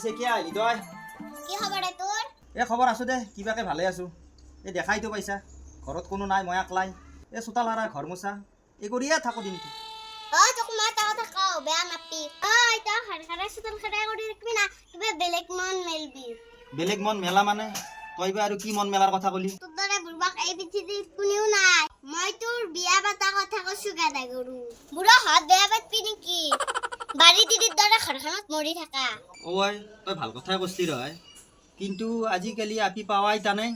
পিছে কি আহিলি তই? কি খবৰ তোৰ? এই খবৰ আছো দে, কিবাকে ভালে আছো। এই দেখাইতো পাইছা ঘৰত কোনো নাই, মই একলাই। এই চোতাল হাৰা ঘৰ মোচা এই কৰিয়ে থাকো দিনটো। তোক মই এটা কথা কওঁ, বেয়া নাপি। তই খাৰা চোতাল খাৰা কৰি ৰাখিবি না, কিবা বেলেগ মন মেলবি। বেলেগ মন মেলা মানে? তই বা আৰু কি মন মেলাৰ কথা কলি? তোৰ দৰে বুঢ়াক এই পৃথিৱীত কোনেও নাই। মই তোৰ বিয়া পাতা কথা কৈছো গাদা গৰু। বুঢ়া হাত বেয়া পাতবি নেকি? বাৰী দিদিৰ দৰে ঘৰখনত মৰি থাকা। ঐ তই ভাল কথাই কৈছিলি ৰয়, কিন্তু আজিকালি আপি পাৱাই টানে।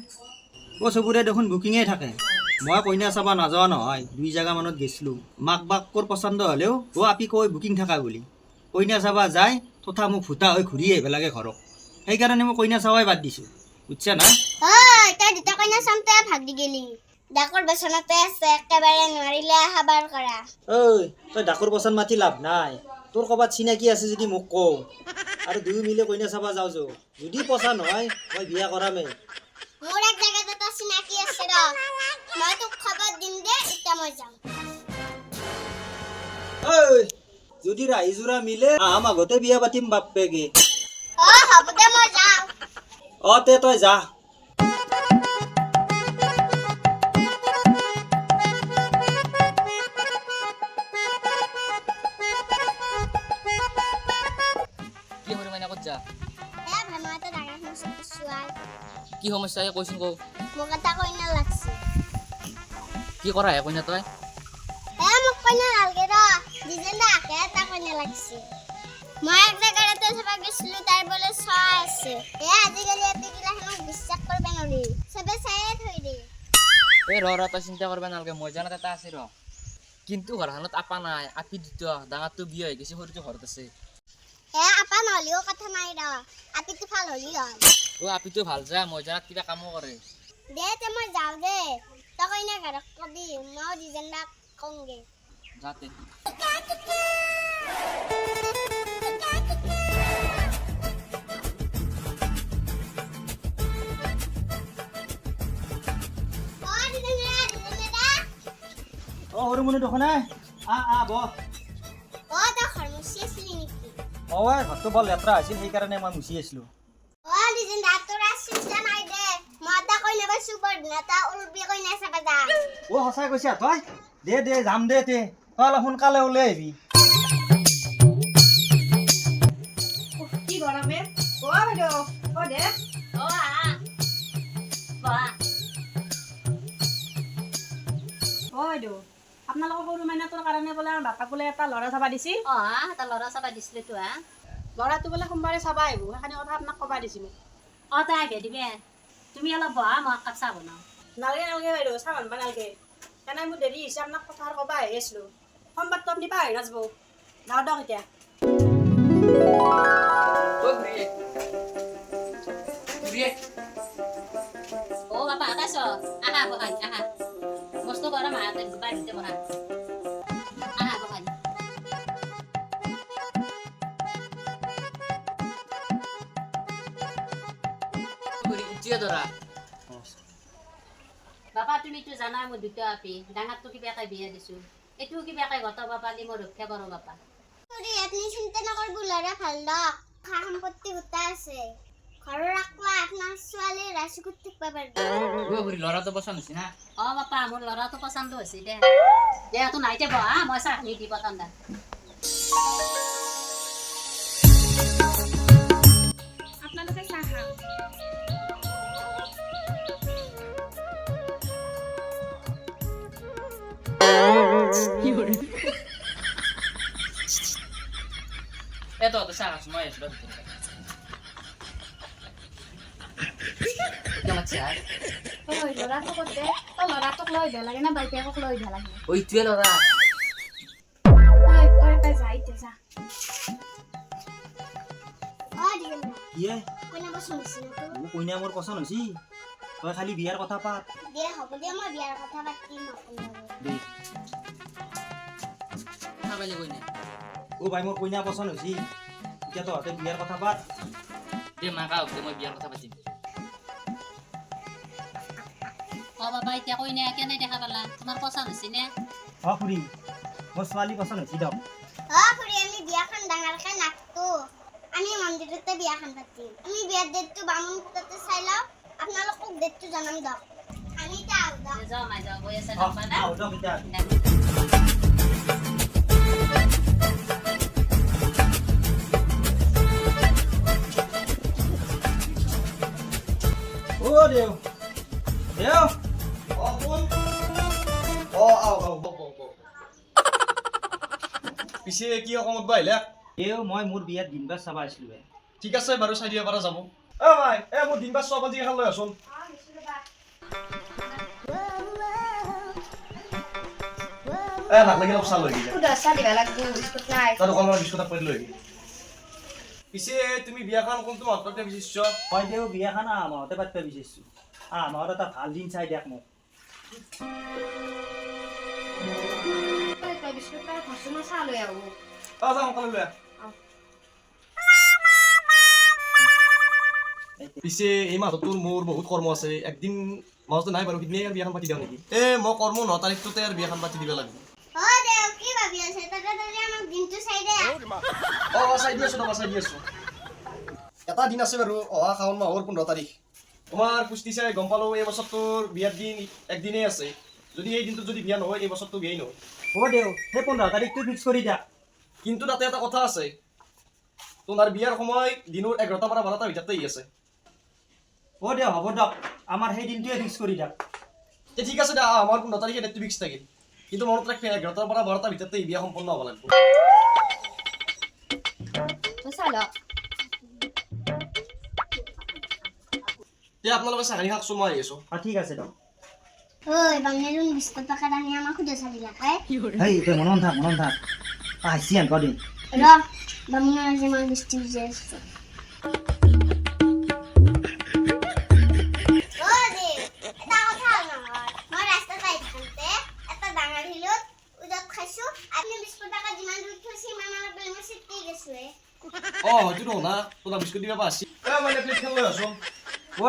চবৰে দেখোন বুকিঙে থাকে। মই কইনা চাবা নাযোৱা নহয়, 2 জেগামানত গৈছিলোঁ। মাক বাকৰ পচন্দ হ'লেও আপি কৈ বুকিং থাকা বুলি। কইনা চাবা যায় তথা মোক ভূতা হৈ ঘূৰি আহিব লাগে ঘৰত। সেইকাৰণে মই কইনা চাৱাই বাদ দিছোঁ, বুজছা না? তই দুটা কইনা চামতে ভাগ দি গেলি। ডাকৰ বেচনতে আছে, একেবাৰে নোৱাৰিলে হাবাৰ কৰা। তই ডাকৰ পচন্দ মাতি লাভ নাই। তোৰ ক'ৰবাত চিনাকি আছে যদি মোক কওঁ, আৰু দুয়ো মিলি কইনা চাবা যাওঁ। যদি পচন্দ হয় মই বিয়া কৰামেই। মোৰ এক জাগাত এটা চিনাকি আছে ৰ, মই তোক খবৰ দিম দে, এতিয়া মই যাওঁ। যদি ৰাইজোৰা মিলে আম আগতে বিয়া পাতিম বাপ্পেকে। হ'ব দে, মই যাওঁ। তই যা। কি হৰি মাইনা ক'ত যা? ভাই মই এটা ডাঙৰ সমস্যা দিছো আই। কি সমস্যা কৈছোন কওঁ। মোক এটা কইনা লাগছে। কি কৰা হে কইনা তই? মোক কইনা নালগে ৰ, ডিজাইনটা আকে এটা কইনা লাগছে। মই এক জাগাত চাবা গৈছিলো, তাই বোলে চাই আছে। আজিকালি এপিগিলাখনক বিশ্বাস কৰিব নোৱাৰি, চবে চায়ে থৈ দিয়ে। তই চিন্তা কৰবা নালগে, মই জানাত এটা আছে ৰ। কিন্তু ঘৰখনত আপা নাই, আপি দুটা, ডাঙৰটো বিয়া হৈ গৈছে, সৰুটো ঘৰত আছে। আপা নহলেও কথা নাই ৰ, আপিটো ভাল হলি হ'ল। আপিটো ভাল যা, মই জানাত কিবা কামো কৰে। দে তে মই যাওঁ দে, তই কইনা ঘৰক কবি, মই ডিজাইনটাক কওঁগে। যাতে সৰু মুনু দেখোন বহ। তই ঘৰ মুচি আছিলি নেকি? ঘৰটো বৰ লেতেৰা হৈছিল, সেইকাৰণে মই মুচি আছিলো। ডিজাইনটা তোৰ চিন্তা নাই দে, মই এটা কইনা পাইছো, বৰদিনটা উলবি কইনা চাবা যাম। সঁচাই কৈছা তই? দে যাম দে, তই অলপ সোনকালে ওলাই আহিবি। কি গৰমে বাইদেউ দে বাইদেউ, আপোনালোকৰ সৰু মাইনাটোৰ কাৰণে বোলে বাপাক বোলে এটা ল'ৰা চাবা দিছিল। এটা ল'ৰা চাবা দিছিলে তো ল'ৰাটো বোলে সোমবাৰে চাবা আহিব, সেইখিনি কথা আপোনাক ক'বা দিছিলোঁ। তাই আগে দিবে, তুমি অলপ বহা, মই এক কাপ চাহ বনাওঁ। নালাগে বাইদেউ, চাহ বানবা নালাগে। সেইকাৰণে মোৰ দেৰি হৈছে, আপোনাক কথা ক'বা আহি আছিলোঁ। সোমবাৰটো আপুনি পাহৰি নাযাব। যাওঁ দিয়ক এতিয়া। বাপা আকাশ আহা বহাই আহা, বস্তু গৰম আহাতে বাড়িতে বহা, আহা বহাই। বাবা তুমিতো জানা মোৰ দুটা আপি, ডাঙৰটো কিবাকে বিয়া দিছো, এইটো কিবাকে গতাব পালি মই ৰক্ষা কৰো বাপা। আপুনি চিন্তা নকৰিব, ল'ৰা ভাল দক, সা সম্পত্তি গোটাই আছে। ঘৰৰ আকলা আপোনাৰ ছোৱালী ৰাচিকুট থাকিব পাৰিব। ল'ৰাটো পচন্দ হৈছে না? বাপা মোৰ ল'ৰাটো পচন্দ হৈছে দে। তো নাইতে বহা, মই চাহ নি দিব ঠাণ্ডা। আপোনালোকে চাহ খাওক। তহঁতে চাহ খাইছো, মই আহিছো ল'ৰাটো ক'ত দে, তই ল'ৰাটোক লৈ দে লাগে না বাইকেকক লৈ দে লাগে? ইটোৱে ল'ৰা। তই যা এতিয়া যা। কইনা পচন্দ হৈছে না তোৰ? কইনা মোৰ পচন্দ হৈছে, তই খালি বিয়াৰ কথা পাত। দে হ'ব দে, মই বিয়াৰ কথা পাতিম আপোনাৰ লগত। ভাই মোৰ কইনা পচন্দ হৈছে, এতিয়া তহঁতে বিয়াৰ কথা পাত। দে মাকা হওক, মই বিয়াৰ কথা পাতিম। বাবা এতিয়া কইনা কেনে দেখা পালা, তোমাৰ পচন্দ হৈছে নে? খুৰী মোৰ ছোৱালী পচন্দ হৈছে দিয়ক। খুৰী আমি বিয়াখন ডাঙৰকে নাকটো, আমি মন্দিৰতে বিয়াখন পাতিম আমি বিয়াৰ ডেটটো বামুণ তাতে চাই লওঁ আপোনালোকক ডেটটো জনাম দিয়ক আমি এতিয়া আহোঁ দিয়ক। যাওঁ মাই যাওঁ গৈ আছে আহক দিয়ক এতিয়া ও দেউ দেউ পিছে কি অসমত বা আহিলে দেউ মই মোৰ বিয়াত দিনবাৰ চাব আহিছিলোঁ ঠিক আছে বাৰু চাই দিব পৰা যাব মাই মোৰ দিনবাৰ চব আজি এখন লৈ আছোন নালাগে অলপ চাহ লৈ দিলে তাৰ দোকানৰ বিস্কুট এক পেকেট লৈ আহিবি পিছে তুমি বিয়াখন কোনটো মাহতে বিচাৰিছ মই দেউ বিয়াখন মাহতে পাতিব বিচাৰিছোঁ মাহত এটা ভাল দিন চাই দিয়ক মোক যাওঁ সোনকালে লৈ আহ পিছে এই মাহত তোৰ মোৰ বহুত কৰ্ম আছে একদিন মাজতে নাই বাৰু সিদিনাই বিয়াখন পাতি দিওঁ নেকি মই কৰ্ম 9 তাৰিখটোতে আৰু বিয়াখন পাতি দিব লাগিব দেউ কি ভাবি আছে তাতে আমাক দিনটো চাই দে চাই দি আছো চাই দি আছো এটা দিন আছে বাৰু অহা শাওণ মাহৰ 15 তাৰিখ তোমাৰ পুষ্টি চাই গম পালো এই বছৰ তোৰ বিয়াৰ দিন একদিনেই আছে যদি এই দিনটোত যদি বিয়া নহয় এই বছৰটো বিয়াই নহয় দেউ সেই 15 তাৰিখটো ফিক্স কৰি দিয়া কিন্তু তাতে এটা কথা আছে তোমাৰ বিয়াৰ সময় দিনৰ 11টাৰ পৰা 12টাৰ ভিতৰতে আছে দেউ হ'ব দিয়ক আমাৰ সেই দিনটোৱে ফিক্স কৰি দিয়ক ঠিক আছে দে আমাৰ 15 তাৰিখে ডেটটো ফিক্স থাকিল কিন্তু মনত ৰাখবি 11টাৰ পৰা 12টাৰ ভিতৰতে বিয়া সম্পন্ন হ'ব লাগিব আপোনালোকে চাকৰি শাক মই আহি আছো ঠিক আছে দিয়ক বাংলাদেশ বিস্কুট পেকেট আনি আমাক সুধে চালিলা তই মনত থাক আহিছি আনক দিম বামুণৰ আজি মই বৃষ্টি বুজি আছো হয়তো না তোলা বিস্কুট দিবা পাছি মানে প্লেট খেল লৈ আছো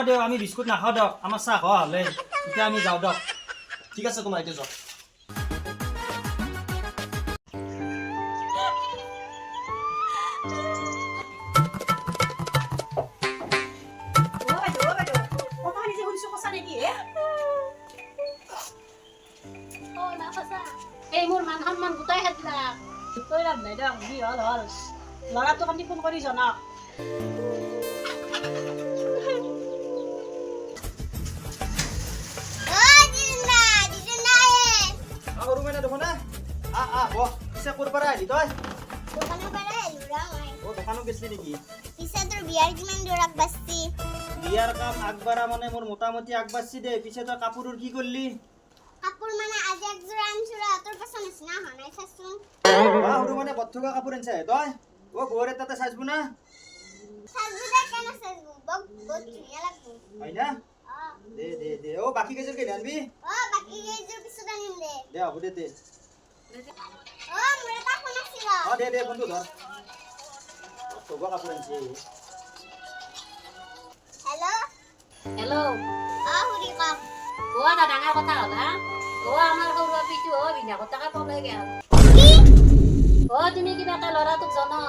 দেউ আমি বিস্কুট নাখাওঁ দিয়ক আমাৰ চাহ খোৱা হ'লে এতিয়া আমি যাওঁ দিয়ক ঠিক আছে তোমাৰ এতিয়া যাওক এই মোৰ মান সন্মান গোটাই খাইছিলা তই লাভ নাই দিয়ক যি হ'ল হ'ল ল'ৰাটোক আপুনি ফোন কৰি জনাওক সৰু মানে দেখোন পিছে ক'ৰ পৰা আহিলি তই দোকানৰ পৰা আহিলো দোকানত গৈছিলি নেকি পিছে তোৰ বিয়াৰ কিমান দূৰ আগবাঢ়ছি বিয়াৰ কাম আগবাঢ়া মানে মোৰ মোটামুটি আগবাঢ়ছি দে পিছে তই কাপোৰৰ কি কৰিলি কাপোৰ মানে আজি একযোৰ আনিছো তোৰ পচন্দ নিচিনা হোৱা নাই চাচোন সৰু মানে বথুকা কাপোৰ আনিছে তই গৌৰে তাতে চাইছবো না চাচবো দে কেনে চাচবো বহুত ধুনীয়া লাগবো হয় না দে বাকী কেইযোৰ কেনে আনবি বাকী কেইযোৰ পিছত আনিম দে হ'ব দে মোৰ এটা ফোন আছিল দে ফোনটো ধৰ বথুকা কাপোৰ আনিছে হেল্ল' হেল্ল' খুৰী কওক এটা ডাঙৰ কথা হ'ল হা আমাৰ সৰু আপিটো বিনা কথাকে পলাই গেল তুমি কিবা এটা ল'ৰাটোক জানা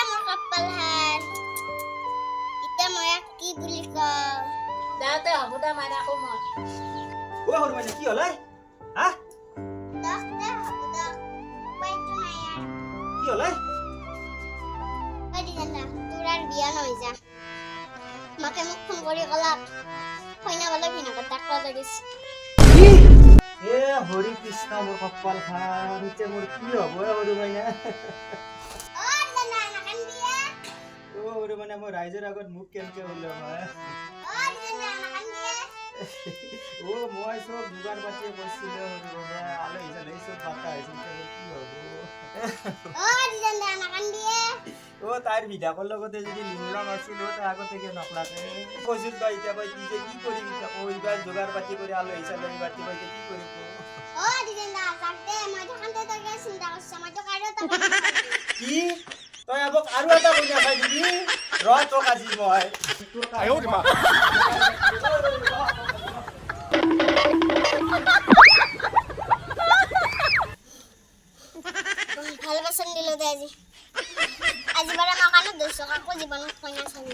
মোৰ কপাল হাত এতিয়া মই কি বুলি কওঁ যাওঁতে হ'ব দে মাই ৰাখো মই সৰু মানে কি হ'ল হা দে হ'ব দক উপায়টো নাই আৰু কি হ'ল তোৰ আৰু বিয়া নহয় যা মাকে মোক ফোন কৰি ক'লাক কইনা বোলে ভিনকত ডাক্তৰ লাগিছে হৰি কৃষ্ণ মোৰ কপাল খান এতিয়া মোৰ কি হ'ব সৰু মানে সৰু মানে মই ৰাইজৰ আগত মোক কেনেকে হ'লে মই চব যোগাৰ পাতি কৰিছিলো সৰু মানে আলহী চালহী চব মাতা হৈছিল কি হ'ব তাইৰ বিধাকৰ লগতে যদি লিংলাম আছিল তাই আগতে কিয় নকলাকে কৈছিল তই এতিয়া মই নিজে কি কৰিম এতিয়া এইবাৰ যোগাৰ পাতি কৰি আলহী চালহী পাতি মই এতিয়া কি কৰিম কি তই মোক আৰু এটা কইনা খাই দিবি তোক আজি মই ভাল বাচন দিলো দে আজি আজিবাৰে মই কাৰণে 200 কাকো জীৱনত কইনা চাম